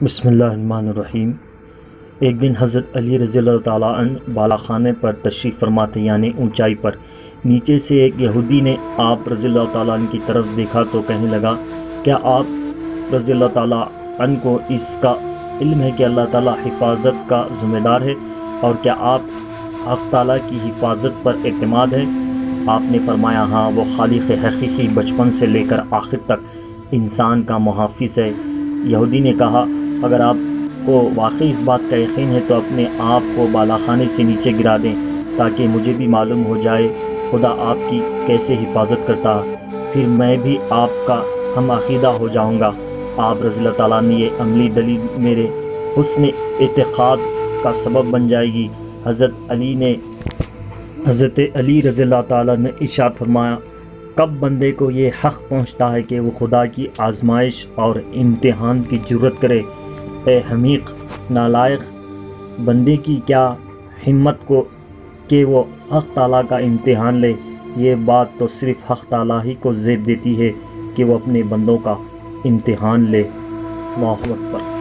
بسم اللہ الرحمن الرحیم۔ ایک دن حضرت علی رضی اللہ تعالیٰ عنہ بالا خانے پر تشریف فرما تھے، یعنی اونچائی پر۔ نیچے سے ایک یہودی نے آپ رضی اللہ تعالیٰ عنہ کی طرف دیکھا تو کہنے لگا، کیا آپ رضی اللہ تعالیٰ عنہ کو اس کا علم ہے کہ اللہ تعالیٰ حفاظت کا ذمہ دار ہے، اور کیا آپ حق تعالیٰ کی حفاظت پر اعتماد ہے؟ آپ نے فرمایا، ہاں، وہ خالق حقیقی بچپن سے لے کر آخر تک انسان کا محافظ ہے۔ یہودی نے کہا، اگر آپ کو واقعی اس بات کا یقین ہے تو اپنے آپ کو بالا خانے سے نیچے گرا دیں تاکہ مجھے بھی معلوم ہو جائے خدا آپ کی کیسے حفاظت کرتا، پھر میں بھی آپ کا ہم عقیدہ ہو جاؤں گا۔ آپ رضی اللہ تعالیٰ نے یہ عملی دلیل میرے حسن اعتقاد کا سبب بن جائے گی۔ حضرت علی رضی اللہ تعالیٰ نے ارشاد فرمایا، کب بندے کو یہ حق پہنچتا ہے کہ وہ خدا کی آزمائش اور امتحان کی جرت کرے؟ اے حمیق نالائق بندے کی کیا ہمت کو کہ وہ حق تعالیٰ کا امتحان لے۔ یہ بات تو صرف حق تعالیٰ ہی کو زیب دیتی ہے کہ وہ اپنے بندوں کا امتحان لے۔ اللہ اکبر۔